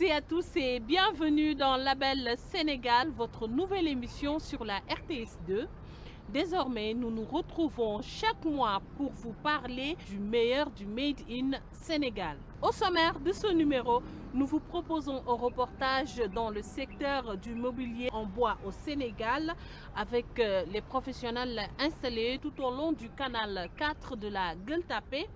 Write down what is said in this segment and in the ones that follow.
et à tous et bienvenue dans Label Sénégal, votre nouvelle émission sur la RTS2. Désormais, nous nous retrouvons chaque mois pour vous parler du meilleur du Made in Sénégal. Au sommaire de ce numéro, nous vous proposons un reportage dans le secteur du mobilier en bois au Sénégal avec les professionnels installés tout au long du canal 4 de la Gueule Tapée.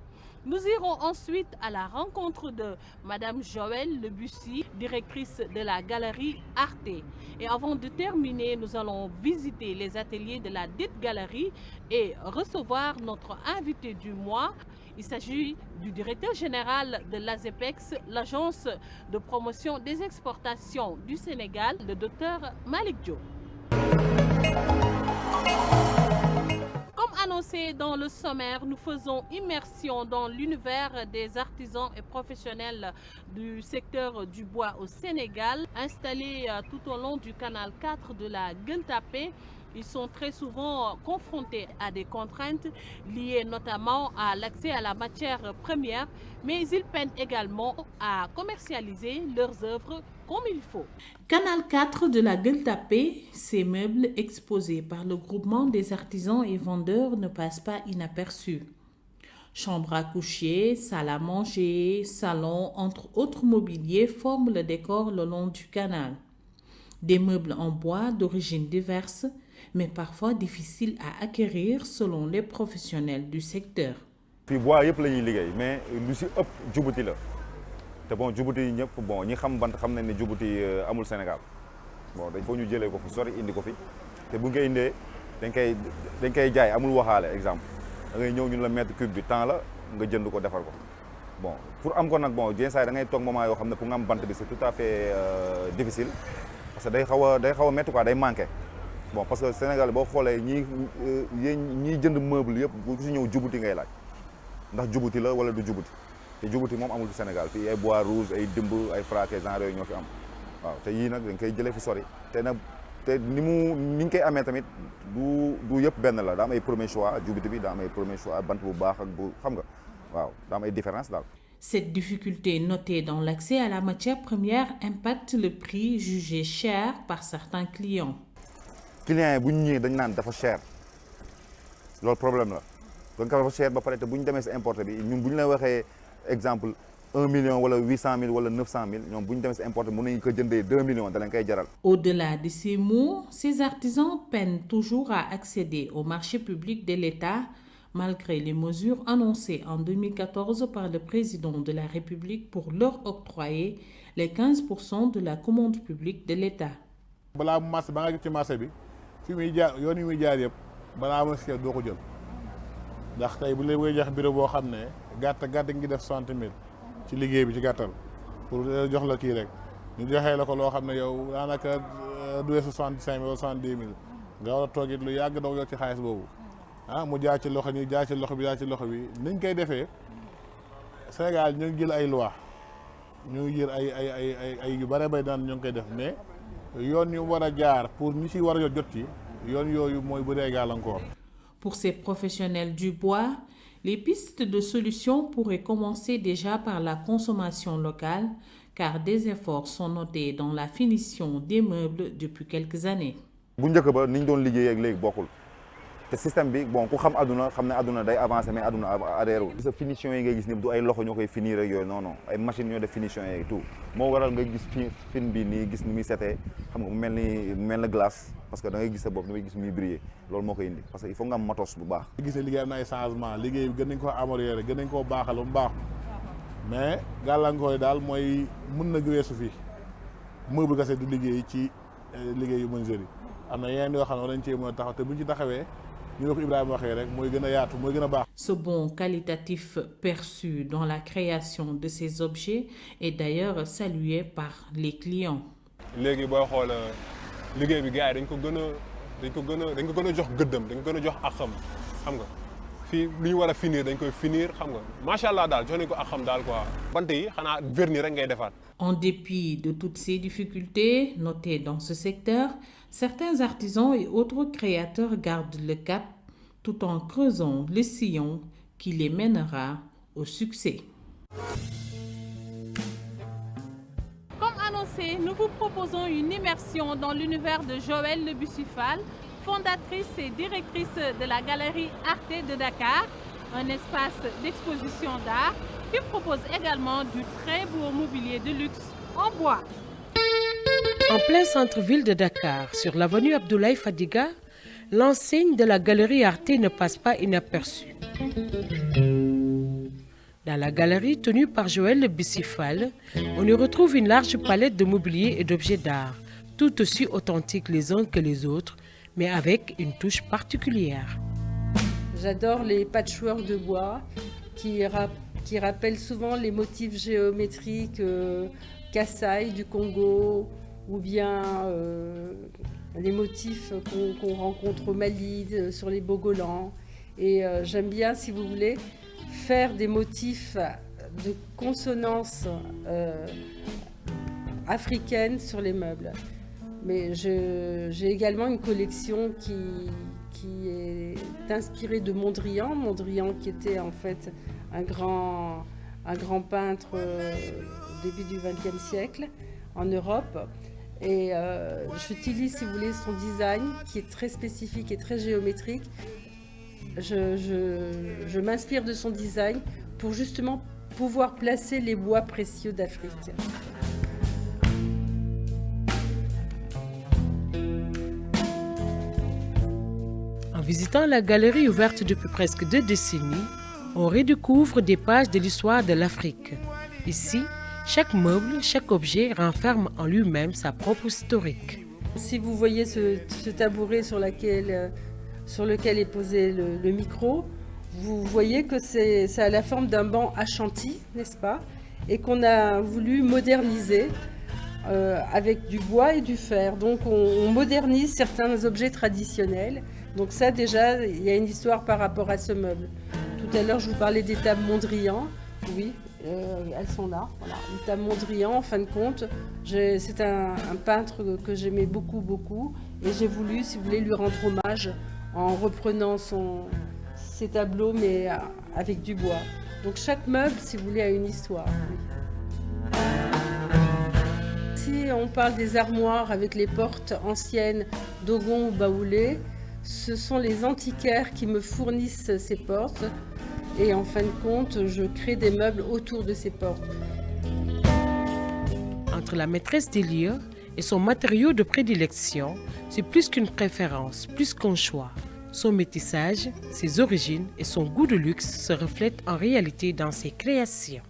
Nous irons ensuite à la rencontre de Madame Joëlle Le Bussy, directrice de la galerie Arte. Et avant de terminer, nous allons visiter les ateliers de la dite galerie et recevoir notre invité du mois. Il s'agit du directeur général de l'ASEPEX, l'agence de promotion des exportations du Sénégal, le docteur Malick Diop. Comme annoncé dans le sommaire, nous faisons immersion dans l'univers des artisans et professionnels du secteur du bois au Sénégal, installés tout au long du canal 4 de la Gueule Tapée. Ils sont très souvent confrontés à des contraintes liées notamment à l'accès à la matière première, mais ils peinent également à commercialiser leurs œuvres comme il faut. Canal 4 de la Gueule Tapée, ces meubles exposés par le groupement des artisans et vendeurs ne passent pas inaperçus. Chambre à coucher, salle à manger, salon, entre autres mobiliers forment le décor le long du canal. Des meubles en bois d'origine diverses, mais parfois difficiles à acquérir selon les professionnels du secteur. fii bois yëpp la ñuy liggéey mais lu si ëpp jubuti la te bon jubuti yi ñëpp bon ñi xam bant xam nañ ne jubuti amul Sénégal bon dañ faut ñu jëlee ko fi sori indi ko fi te bu ñu koy indee dañ koy jaay amul waxaale exemple da ngay ñëw ñun la mètre cube bi temps la nga jënd ko defar ko bon pour am ko nag bon yenn saa yi da ngay toog moment yoo xam ne pour nga am bant bi c'est tout à fait difficile parce que day xaw a métti quoi day manqué. Bon parce que Sénégal boo xoolee ñiy jënd meuble yëpp bu si ñëw jubuti ngay laaj ndax jubuti la wala du jubuti te jubuti moom amul fi Sénégal fii ay bois rouge ay dimb ay fraqué genre yooyu ñoo fi am waaw te yii nag dañ koy jëlee fi sori te ni ñu koy amee tamit du yëpp benn la daa am ay premier choix jubuti bi daa am ay premier choix bant bu baax ak bu xam nga waaw daa am ay différence daal. Cette difficulté notée dans l'accès à la matière première impacte le prix jugé cher par certains clients. Clients yi bu ñu ñëwee dañ naan dafa cher loolu problème la donc dafa cher ba pare te bu ñu demee si importé bi ñun bu ñu la waxee exemple 1 million wala 800 000 wala 900 000 ñoom bu ñu demee si importé mën nañu ko jëndee 2 millions da leen koy jaral. Au-delà de ces mots, ces artisans peinent toujours à accéder au marché public de l'État malgré les mesures annoncées en 2014 par le président de la République pour leur octroyer les 15% de la commande publique de l'État. balaa marché ba nga ci marché bi fi muy jaar yoon yi muy jaar yëpp balaa ma seet doo ko jël ndax tey bu leen koy jox bureau boo xam ne gàtt ngi def 60 000 ci liggéey bi ci gàttal pour jox la kii rek ñu joxee la ko loo xam ne yow daanaka du weesu 65 000 wala 70 000 nga war a toog it lu yàgg doo jot ci xaalis boobu mu jaar ci loxo nii jaar ci loxo bi niñ koy defee Sénégal ñu ngi jël ay loi ñu ngi jël ay yu bare bay daan ñu ngi koy def mais yoon yu war a jaar pour ñi ci war a jot ci yoon yooyu mooy bu dee gàllankoor. Pour ces professionnels du bois, les pistes de solutions pourraient commencer déjà par la consommation locale, car des efforts sont notés dans la finition des meubles depuis quelques années. bu njëkk ba ni ñu doon liggéey ak léegi bokkul te système bi bon ku xam aduna xam ne aduna day avancé mais aduna adhéré wul. sa finition yi ngay gis ni du ay loxo ñoo koy finir ak yooyu non ay machines ñoo def finition yi tout moo waral nga gis fin bi nii gis ni muy setee xam nga mu mel na glace parce que da ngay gis sa bopp da ngay gis muy briller loolu moo koy indi parce que il faut nga am matos bu baax. gis ne liggéey am na ay changement liggéey bi gën nañ koo améliorer gën nañ koo baaxal ba mu baax mais gàllankoor yi daal mooy mën na weesu fii meuble kese du liggéey ci liggéey yu menuiserie am na yeneen yoo xam ne war nañ cee mën a taxaw te buñ ci taxawee. Ce bond qualitatif perçu dans la création de ces objets est d'ailleurs salué par les clients. léegi booy xool liggéey bi gars yi dañ ko gën a jox gëddam dañ ko gën a jox ak xam nga fii lu ñu war a finir dañ koy finir xam nga macha allah daal jox nañ ko ak xam daal quoi. bant yi xanaa vernis rek ngay defaat. En dépit de toutes ces difficultés notées dans ce secteur, certains artisans et autres créateurs gardent le cap tout en creusant le sillon qui les mènera au succès. commencer, nous vous proposons une immersion dans l'univers de Joëlle Le Bussy-Fall, fondatrice et directrice de la Galerie Arte de Dakar, un espace d'exposition d'art qui propose également du très beau mobilier de luxe en bois. En plein centre-ville de Dakar, sur l'avenue Abdoulaye Fadiga, l'enseigne de la Galerie Arte ne passe pas inaperçue. Dans la galerie tenue par Joëlle Le Bussy-Fall, on y retrouve une large palette de mobilier et d'objets d'art, tout aussi authentiques les uns que les autres, mais avec une touche particulière. J'adore les patchworks de bois qui rappellent souvent les motifs géométriques Kassai du Congo ou bien les motifs qu'on rencontre au Mali, sur les Bogolans. Et j'aime bien, si vous voulez, faire des motifs de consonance africaine sur les meubles. Mais j'ai également une collection qui est inspirée de Mondrian. Mondrian qui était en fait un grand peintre au début du XXe siècle en Europe. Et j'utilise, si vous voulez, son design qui est très spécifique et très géométrique. Je m'inspire de son design pour justement pouvoir placer les bois précieux d'Afrique. En visitant la galerie ouverte depuis presque 2 décennies, on redécouvre des pages de l'histoire de l'Afrique. Ici, chaque meuble, chaque objet renferme en lui-même sa propre historique. Si vous voyez ce tabouret sur lequel est posé le micro, vous voyez que ça a la forme d'un banc à chantilly, n'est-ce pas? Et qu'on a voulu moderniser avec du bois et du fer. Donc on modernise certains objets traditionnels. Donc ça déjà, il y a une histoire par rapport à ce meuble. Tout à l'heure, je vous parlais des tables Mondrian. Oui, elles sont là. Voilà. Les tables Mondrian, en fin de compte, c'est un peintre que j'aimais beaucoup. Et j'ai voulu, si vous voulez, lui rendre hommage en reprenant ses tableaux, mais avec du bois. Donc chaque meuble, si vous voulez, a une histoire. Oui. Si on parle des armoires avec les portes anciennes Dogon ou Baoulé, ce sont les antiquaires qui me fournissent ces portes. Et en fin de compte, je crée des meubles autour de ces portes. Entre la maîtresse des lieux et son matériau de prédilection, c'est plus qu'une préférence, plus qu'un choix. Son métissage, ses origines et son goût de luxe se reflètent en réalité dans ses créations.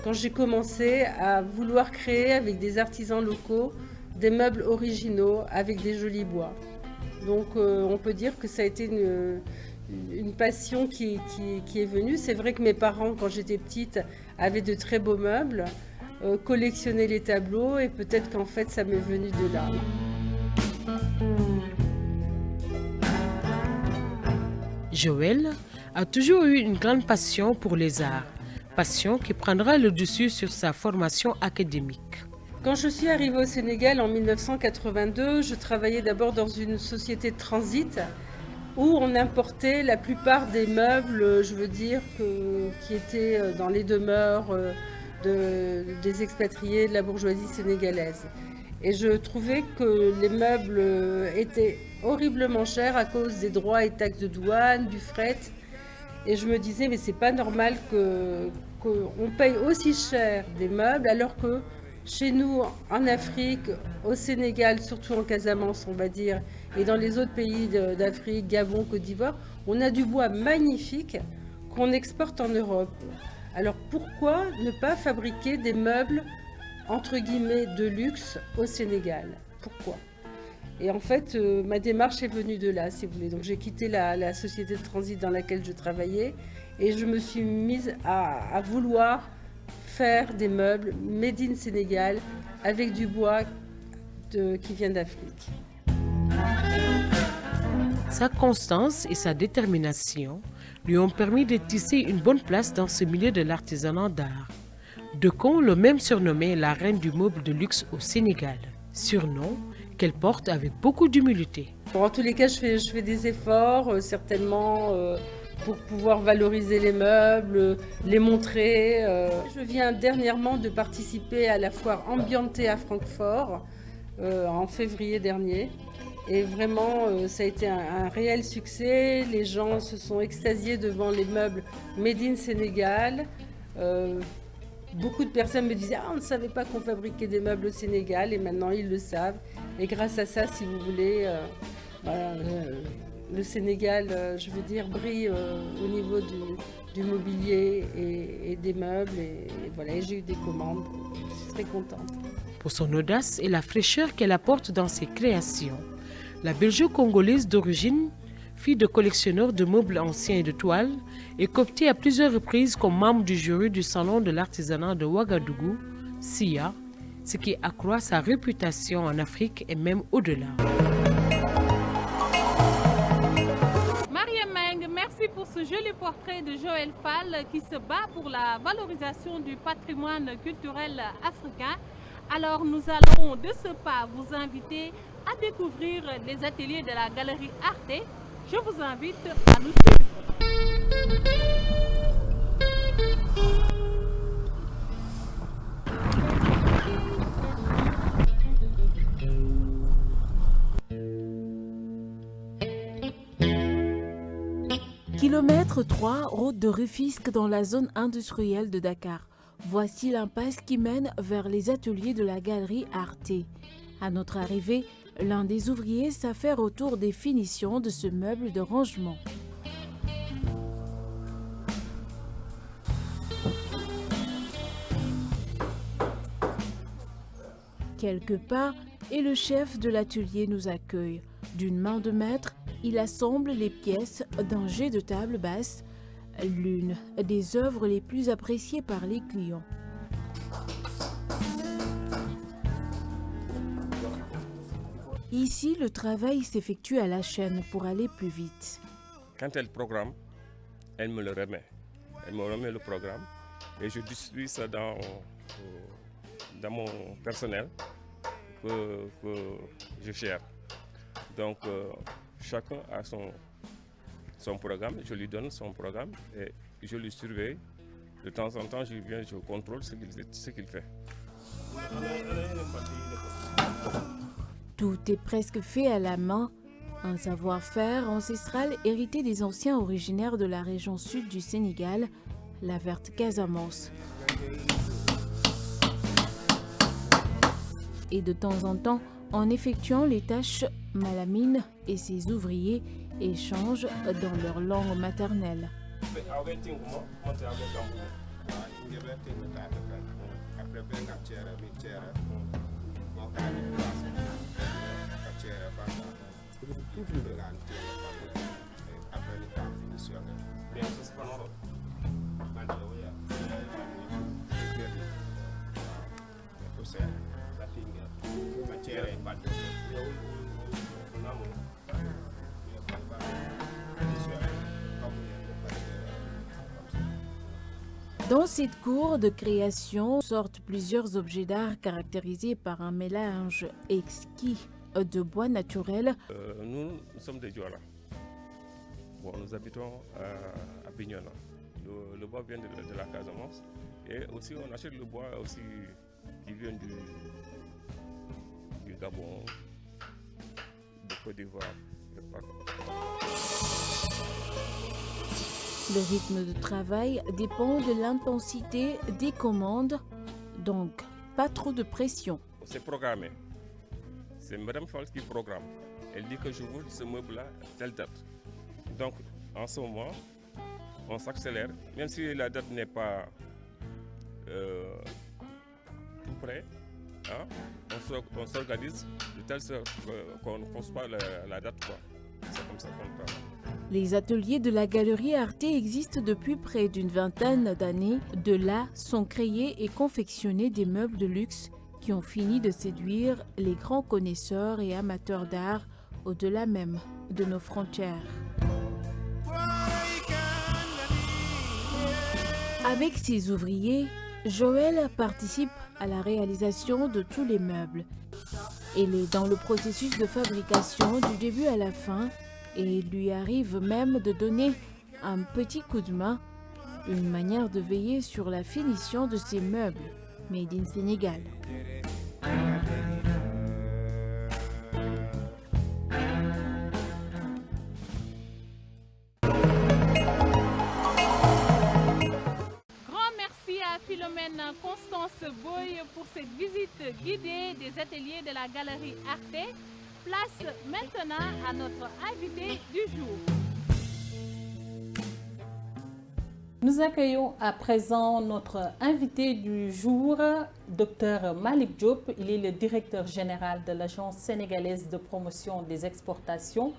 Quand j'ai commencé à vouloir créer avec des artisans locaux des meubles originaux avec des jolis bois. Donc on peut dire que ça a été une passion qui est venue. C'est vrai que mes parents, quand j'étais petite, avaient de très beaux meubles, collectionnaient les tableaux et peut-être qu'en fait ça m'est venu de là. Joëlle a toujours eu une grande passion pour les arts, passion qui prendra le dessus sur sa formation académique. Quand je suis arrivée au Sénégal en 1982, je travaillais d'abord dans une société de transit où on importait la plupart des meubles, je veux dire, qui étaient dans les demeures des expatriés de la bourgeoisie sénégalaise. Et je trouvais que les meubles étaient horriblement chers à cause des droits et taxes de douane, du fret. Et je me disais, mais c'est pas normal qu'on paye aussi cher des meubles alors que chez nous, en Afrique, au Sénégal, surtout en Casamance, on va dire, et dans les autres pays d'Afrique, Gabon, Côte d'Ivoire, on a du bois magnifique qu'on exporte en Europe. Alors pourquoi ne pas fabriquer des meubles, entre guillemets, de luxe au Sénégal? Pourquoi? Et en fait, ma démarche est venue de là, si vous voulez. Donc j'ai quitté la société de transit dans laquelle je travaillais et je me suis mise à vouloir faire des meubles made in Sénégal avec du bois qui vient d'Afrique. Sa constance et sa détermination lui ont permis de tisser une bonne place dans ce milieu de l'artisanat d'art. Decon l'a même surnommée la reine du meuble de luxe au Sénégal, surnom qu'elle porte avec beaucoup d'humilité. En tous les cas, je fais des efforts, certainement pour pouvoir valoriser les meubles, les montrer. Je viens dernièrement de participer à la foire Ambiente à Francfort en février dernier. Et vraiment, ça a été un réel succès. Les gens se sont extasiés devant les meubles Made in Sénégal. Beaucoup de personnes me disaient « Ah, on ne savait pas qu'on fabriquait des meubles au Sénégal » et maintenant ils le savent. Et grâce à ça, si vous voulez, le Sénégal, je veux dire, brille au niveau du mobilier et des meubles. Et voilà, j'ai eu des commandes. Je suis très contente. Pour son audace et la fraîcheur qu'elle apporte dans ses créations, la Belgeo-congolaise d'origine, fille de collectionneur de meubles anciens et de toiles, est cooptée à plusieurs reprises comme membre du jury du Salon de l'artisanat de Ouagadougou, SIA, ce qui accroît sa réputation en Afrique et même au-delà. Mariam Meng, merci pour ce joli portrait de Joël Fall qui se bat pour la valorisation du patrimoine culturel africain. Alors nous allons de ce pas vous inviter à découvrir les ateliers de la Galerie Arte. Je vous invite à nous suivre. Kilomètre 3, route de Rufisque dans la zone industrielle de Dakar. Voici l'impasse qui mène vers les ateliers de la Galerie Arte. À notre arrivée, l'un des ouvriers s'affaire autour des finitions de ce meuble de rangement. Quelque part, et le chef de l'atelier nous accueille. D'une main de maître, il assemble les pièces d'un jet de table basse, l'une des œuvres les plus appréciées par les clients. Ici, le travail s'effectue à la chaîne pour aller plus vite. Quand elle programme, elle me le remet. Elle me remet le programme et je distribue ça dans mon personnel que je gère. Donc, chacun a son programme, je lui donne son programme et je lui surveille. De temps en temps, je viens, je contrôle ce qu'il fait. Tout est presque fait à la main, un savoir-faire ancestral hérité des anciens originaires de la région sud du Sénégal, la verte Casamance. Et de temps en temps, en effectuant les tâches, Malamine et ses ouvriers échangent dans leur langue maternelle. Dans cette cour de création sortent plusieurs objets d'art caractérisés par un mélange exquis de bois naturel. Nous sommes des Diola. Bon, nous habitons à Bignona. Le bois vient de la Casamance. Et aussi, on achète le bois aussi qui vient du Gabon, de Côte d'Ivoire. Le rythme de travail dépend de l'intensité des commandes, donc pas trop de pression. C'est programmé. C'est Mme Fall qui programme. Elle dit que je veux ce meuble-là telle date. Donc, en ce moment, on s'accélère, même si la date n'est pas tout près. Hein, on s'organise de telle sorte qu'on ne force pas la date. C'est comme ça qu'on travaille. Les ateliers de la Galerie Arte existent depuis près d'une vingtaine d'années. De là sont créés et confectionnés des meubles de luxe qui ont fini de séduire les grands connaisseurs et amateurs d'art au-delà même de nos frontières. Avec ses ouvriers, Joël participe à la réalisation de tous les meubles. Il est dans le processus de fabrication du début à la fin et il lui arrive même de donner un petit coup de main, une manière de veiller sur la finition de ces meubles made in Sénégal. Philomène Constance Boye pour cette visite guidée des ateliers de la Galerie Arte. Place maintenant à notre invité du jour. Nous accueillons à présent notre invité du jour, Dr Malick Diop. Il est le directeur général de l'Agence sénégalaise de promotion des exportations.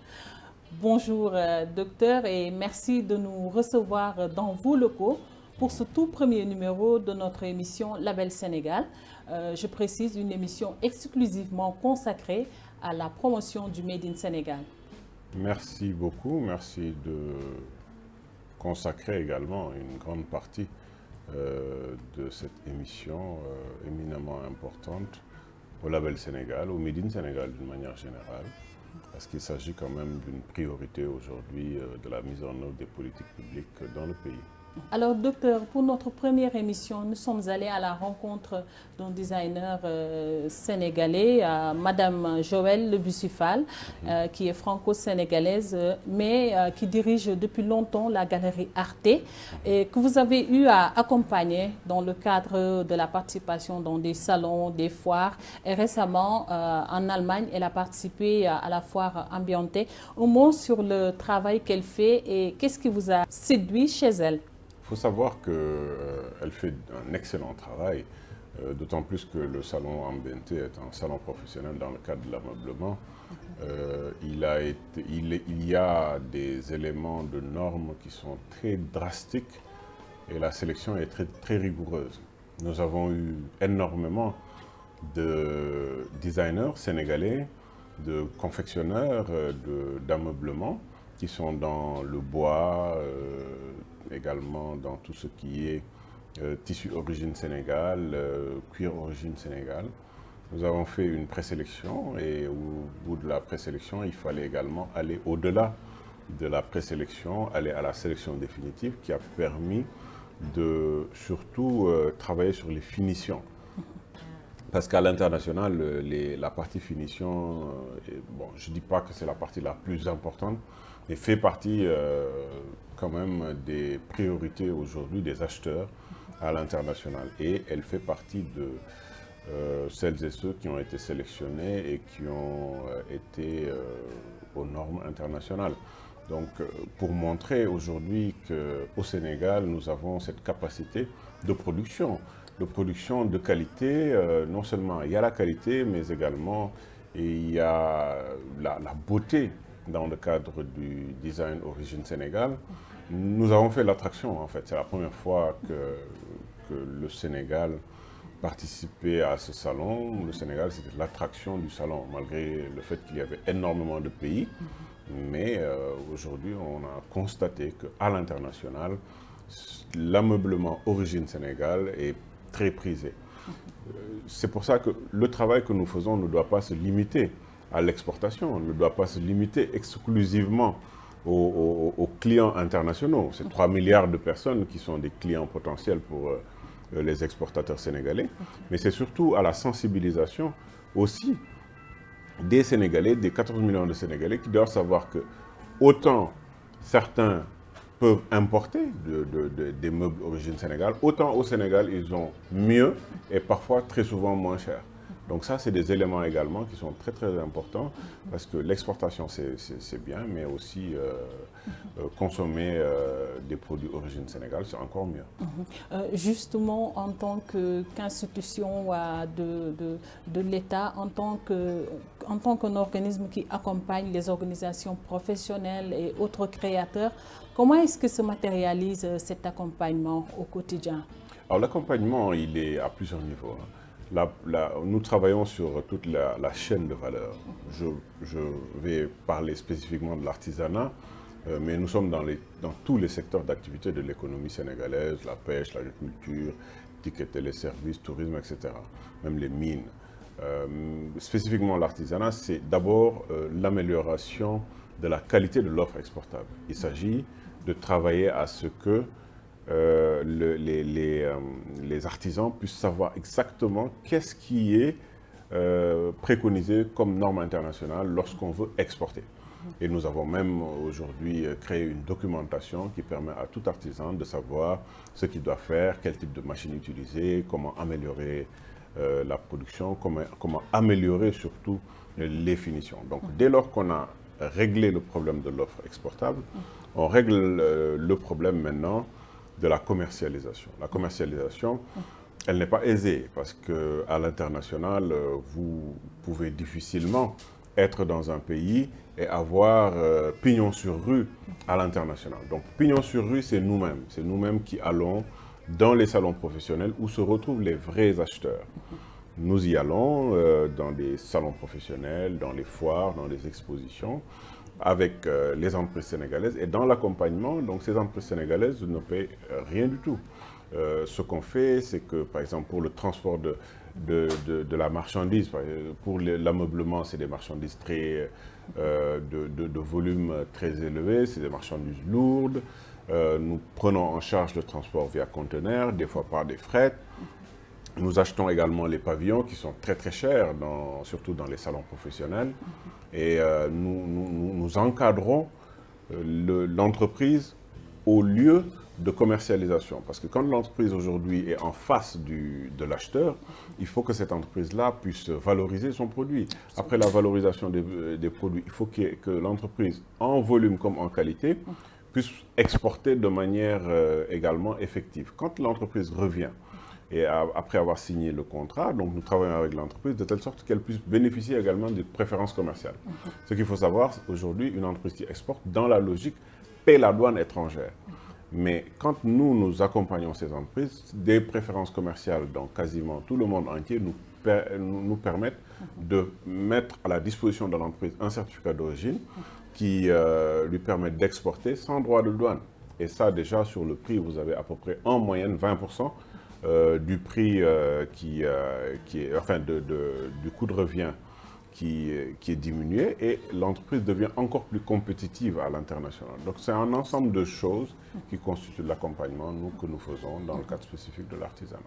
Bonjour docteur et merci de nous recevoir dans vos locaux pour ce tout premier numéro de notre émission Label Sénégal. Je précise, une émission exclusivement consacrée à la promotion du Made in Sénégal. Merci beaucoup, merci de consacrer également une grande partie de cette émission éminemment importante au Label Sénégal, au Made in Sénégal d'une manière générale, parce qu'il s'agit quand même d'une priorité aujourd'hui de la mise en œuvre des politiques publiques dans le pays. Alors docteur, pour notre première émission, nous sommes allés à la rencontre d'un designer sénégalais, Madame Joëlle Le Bussifal, qui est franco-sénégalaise, mais qui dirige depuis longtemps la Galerie Arte, et que vous avez eu à accompagner dans le cadre de la participation dans des salons, des foires. Et récemment, en Allemagne, elle a participé à la foire Ambiente. Un mot sur le travail qu'elle fait et qu'est-ce qui vous a séduit chez elle? Il faut savoir qu'elle fait un excellent travail, d'autant plus que le salon Ambiente est un salon professionnel dans le cadre de l'ameublement. Il y a des éléments de normes qui sont très drastiques et la sélection est très rigoureuse. Nous avons eu énormément de designers sénégalais, de confectionneurs d'ameublement qui sont dans le bois, également dans tout ce qui est tissu origine Sénégal, cuir origine Sénégal. Nous avons fait une présélection et au bout de la présélection, il fallait également aller au-delà de la présélection, aller à la sélection définitive qui a permis de surtout travailler sur les finitions. Parce qu'à l'international, la partie finition, bon, je ne dis pas que c'est la partie la plus importante, mais fait partie quand même des priorités aujourd'hui des acheteurs à l'international. Et elle fait partie de celles et ceux qui ont été sélectionnés et qui ont été aux normes internationales. Donc pour montrer aujourd'hui qu'au Sénégal, nous avons cette capacité de production de qualité. Non seulement il y a la qualité, mais également il y a la beauté dans le cadre du design origine Sénégal. Nous avons fait l'attraction en fait. C'est la première fois que le Sénégal participait à ce salon. Le Sénégal, c'était l'attraction du salon, malgré le fait qu'il y avait énormément de pays. Mais aujourd'hui, on a constaté qu'à l'international, l'ameublement origine Sénégal est très prisé. C'est pour ça que le travail que nous faisons ne doit pas se limiter à l'exportation, ne doit pas se limiter exclusivement aux clients internationaux. C'est 3 milliards de personnes qui sont des clients potentiels pour les exportateurs sénégalais, mais c'est surtout à la sensibilisation aussi des Sénégalais, des 14 millions de Sénégalais qui doivent savoir que autant certains peuvent importer des meubles origine Sénégal, autant au Sénégal ils ont mieux et parfois très souvent moins cher. Donc ça, c'est des éléments également qui sont très importants parce que l'exportation, c'est bien, mais aussi consommer des produits origine Sénégal, c'est encore mieux. Justement, en tant qu'institution de l'État, en tant qu'un organisme qui accompagne les organisations professionnelles et autres créateurs, comment est-ce que se matérialise cet accompagnement au quotidien? Alors l'accompagnement, il est à plusieurs niveaux. Nous travaillons sur toute la chaîne de valeur. Je vais parler spécifiquement de l'artisanat, mais nous sommes dans tous les secteurs d'activité de l'économie sénégalaise, la pêche, l'agriculture, tickets, téléservices, tourisme, etc. Même les mines. Spécifiquement l'artisanat, c'est d'abord l'amélioration de la qualité de l'offre exportable. Il s'agit de travailler à ce que les artisans puissent savoir exactement qu'est-ce qui est préconisé comme norme internationale lorsqu'on veut exporter. Et nous avons même aujourd'hui créé une documentation qui permet à tout artisan de savoir ce qu'il doit faire, quel type de machine utiliser, comment améliorer la production, comment améliorer surtout les finitions. Donc dès lors qu'on a réglé le problème de l'offre exportable, on règle le problème maintenant de la commercialisation. La commercialisation, elle n'est pas aisée parce qu'à l'international, vous pouvez difficilement être dans un pays et avoir pignon sur rue à l'international. Donc pignon sur rue, c'est nous-mêmes qui allons dans les salons professionnels où se retrouvent les vrais acheteurs. Nous y allons dans des salons professionnels, dans les foires, dans les expositions, avec les entreprises sénégalaises. Et dans l'accompagnement, donc ces entreprises sénégalaises ne paient rien du tout. Ce qu'on fait, c'est que, par exemple, pour le transport de la marchandise, pour l'ameublement, c'est des marchandises de volume très élevé, c'est des marchandises lourdes. Nous prenons en charge le transport via conteneur, des fois par des frettes. Nous achetons également les pavillons qui sont très très chers, surtout dans les salons professionnels. Et nous encadrons l'entreprise au lieu de commercialisation. Parce que quand l'entreprise aujourd'hui est en face de l'acheteur, il faut que cette entreprise-là puisse valoriser son produit. Après la valorisation des produits, il faut que l'entreprise, en volume comme en qualité, puisse exporter de manière également effective. Quand l'entreprise revient, et après avoir signé le contrat, donc nous travaillons avec l'entreprise de telle sorte qu'elle puisse bénéficier également des préférences commerciales. Ce qu'il faut savoir, aujourd'hui, une entreprise qui exporte, dans la logique, paie la douane étrangère. Mais quand nous accompagnons ces entreprises, des préférences commerciales dans quasiment tout le monde entier nous permettent de mettre à la disposition de l'entreprise un certificat d'origine qui lui permet d'exporter sans droit de douane. Et ça, déjà, sur le prix, vous avez à peu près en moyenne 20% du prix du coût de revient qui est diminué et l'entreprise devient encore plus compétitive à l'international. Donc c'est un ensemble de choses qui constituent l'accompagnement que nous faisons dans le cadre spécifique de l'artisanat.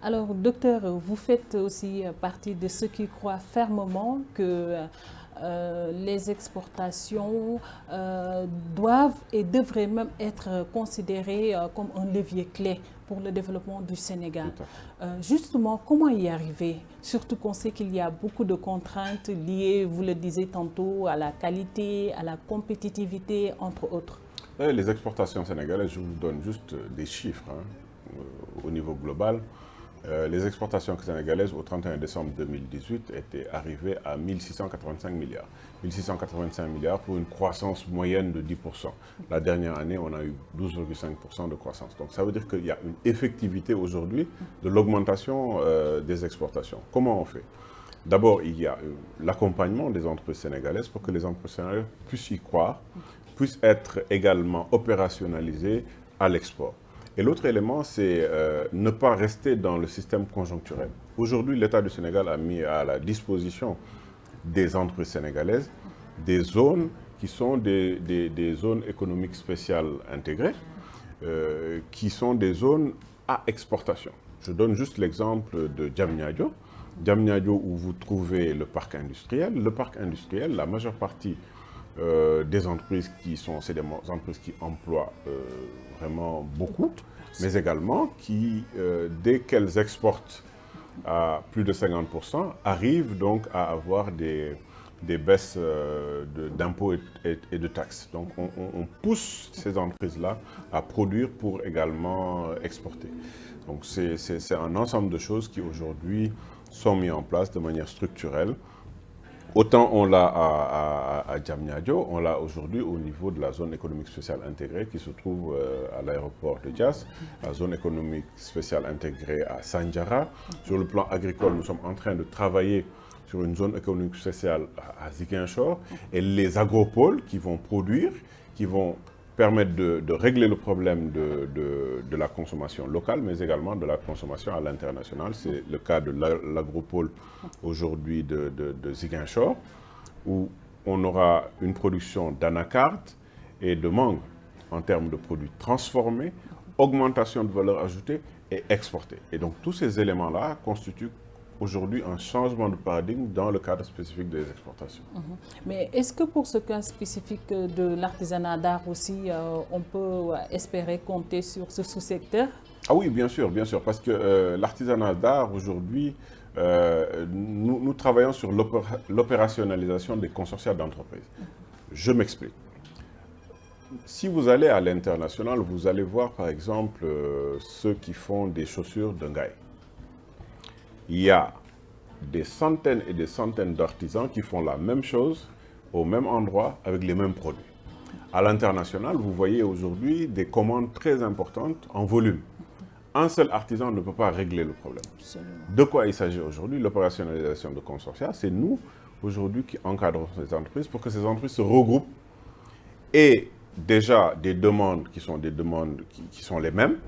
Alors docteur, vous faites aussi partie de ceux qui croient fermement que les exportations doivent et devraient même être considérées comme un levier clé pour le développement du Sénégal. Justement, comment y arriver? Surtout qu'on sait qu'il y a beaucoup de contraintes liées, vous le disiez tantôt, à la qualité, à la compétitivité, entre autres. Les exportations sénégalaises, je vous donne juste des chiffres au niveau global. Les exportations sénégalaises au 31 décembre 2018 étaient arrivées à 1685 milliards. 1685 milliards pour une croissance moyenne de 10%. La dernière année, on a eu 12,5% de croissance. Donc ça veut dire qu'il y a une effectivité aujourd'hui de l'augmentation des exportations. Comment on fait? D'abord, il y a l'accompagnement des entreprises sénégalaises pour que les entreprises sénégalaises puissent y croire, puissent être également opérationnalisées à l'export. Et l'autre élément, c'est ne pas rester dans le système conjoncturel. Aujourd'hui, l'État du Sénégal a mis à la disposition des entreprises sénégalaises des zones qui sont des zones économiques spéciales intégrées, qui sont des zones à exportation. Je donne juste l'exemple de Diamniadio. Diamniadio, où vous trouvez le parc industriel. Le parc industriel, la majeure partie des entreprises c'est des entreprises qui emploient vraiment beaucoup, mais également qui, dès qu'elles exportent à plus de 50%, arrivent donc à avoir des baisses d'impôts et de taxes. Donc on pousse ces entreprises-là à produire pour également exporter. Donc c'est un ensemble de choses qui aujourd'hui sont mises en place de manière structurelle. Autant on l'a à Diamniadio, on l'a aujourd'hui au niveau de la zone économique spéciale intégrée qui se trouve à l'aéroport de Diass, la zone économique spéciale intégrée à Sandiara. Sur le plan agricole, nous sommes en train de travailler sur une zone économique spéciale à Ziguinchor et les agropoles qui vont produire, qui vont permettre de régler le problème de la consommation locale, mais également de la consommation à l'international. C'est le cas de l'agropole aujourd'hui de Ziguinchor, où on aura une production d'anacarde et de mangue. en termes de produits transformés, augmentation de valeur ajoutée et exportés. Et donc tous ces éléments-là constituent aujourd'hui un changement de paradigme dans le cadre spécifique des exportations. Mais est-ce que pour ce cas spécifique de l'artisanat d'art aussi, on peut espérer compter sur ce sous-secteur? Ah oui, bien sûr, parce que l'artisanat d'art aujourd'hui, nous travaillons sur l'opérationnalisation des consortia d'entreprises. Je m'explique. Si vous allez à l'international, vous allez voir par exemple ceux qui font des chaussures de Ngaï. Il y a des centaines et des centaines d'artisans qui font la même chose au même endroit avec les mêmes produits. À l'international, vous voyez aujourd'hui des commandes très importantes en volume. Un seul artisan ne peut pas régler le problème. Absolument. De quoi il s'agit aujourd'hui? L'opérationnalisation de consortia, c'est nous aujourd'hui qui encadrons ces entreprises pour que ces entreprises se regroupent et déjà des demandes qui sont des demandes qui sont les mêmes.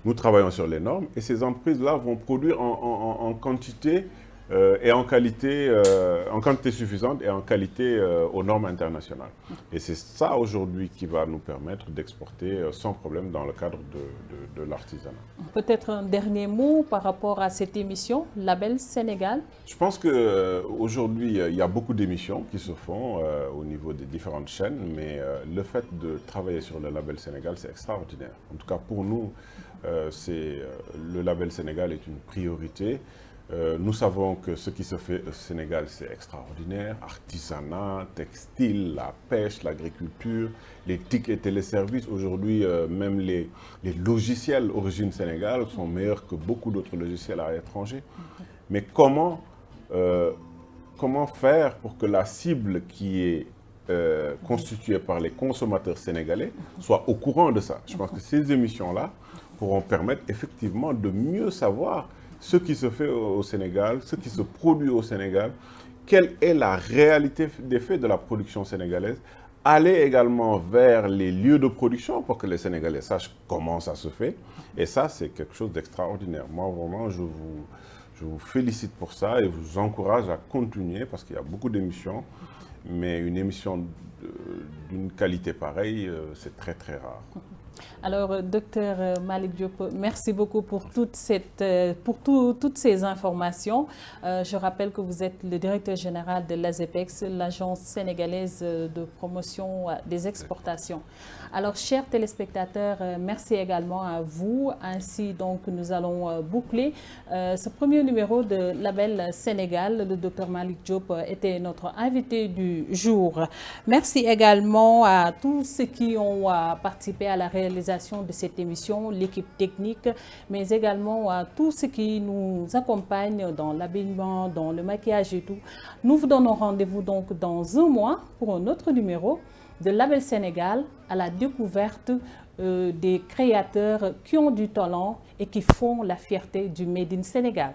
Nous travaillons sur les normes et ces entreprises-là vont produire en quantité et en quantité suffisante et en qualité aux normes internationales. Et c'est ça aujourd'hui qui va nous permettre d'exporter sans problème dans le cadre de l'artisanat. Peut-être un dernier mot par rapport à cette émission, Label Sénégal. Je pense qu'aujourd'hui, il y a beaucoup d'émissions qui se font au niveau des différentes chaînes, mais le fait de travailler sur le Label Sénégal, c'est extraordinaire. En tout cas, pour nous, le Label Sénégal est une priorité. Nous savons que ce qui se fait au Sénégal, c'est extraordinaire. Artisanat, textile, la pêche, l'agriculture, les TIC et téléservices. Aujourd'hui, même les logiciels origine Sénégal sont meilleurs que beaucoup d'autres logiciels à l'étranger. Mais comment faire pour que la cible qui est constituée par les consommateurs sénégalais soit au courant de ça? Je pense que ces émissions-là pourront permettre effectivement de mieux savoir ce qui se fait au Sénégal, ce qui se produit au Sénégal, quelle est la réalité des faits de la production sénégalaise, aller également vers les lieux de production pour que les Sénégalais sachent comment ça se fait. Et ça, c'est quelque chose d'extraordinaire. Moi, vraiment, je vous félicite pour ça et je vous encourage à continuer parce qu'il y a beaucoup d'émissions, mais une émission d'une qualité pareille, c'est très, très rare. Alors, docteur Malick Diop, merci beaucoup pour toutes ces informations. Je rappelle que vous êtes le directeur général de l'ASEPEX, l'Agence sénégalaise de promotion des exportations. Alors, chers téléspectateurs, merci également à vous. Ainsi, donc, nous allons boucler ce premier numéro de Label Sénégal. Le docteur Malick Diop était notre invité du jour. Merci également à tous ceux qui ont participé à la réalisation de cette émission, l'équipe technique, mais également à tous ceux qui nous accompagnent dans l'habillement, dans le maquillage et tout. Nous vous donnons rendez-vous donc dans un mois pour un autre numéro de Label Sénégal à la découverte des créateurs qui ont du talent et qui font la fierté du Made in Sénégal.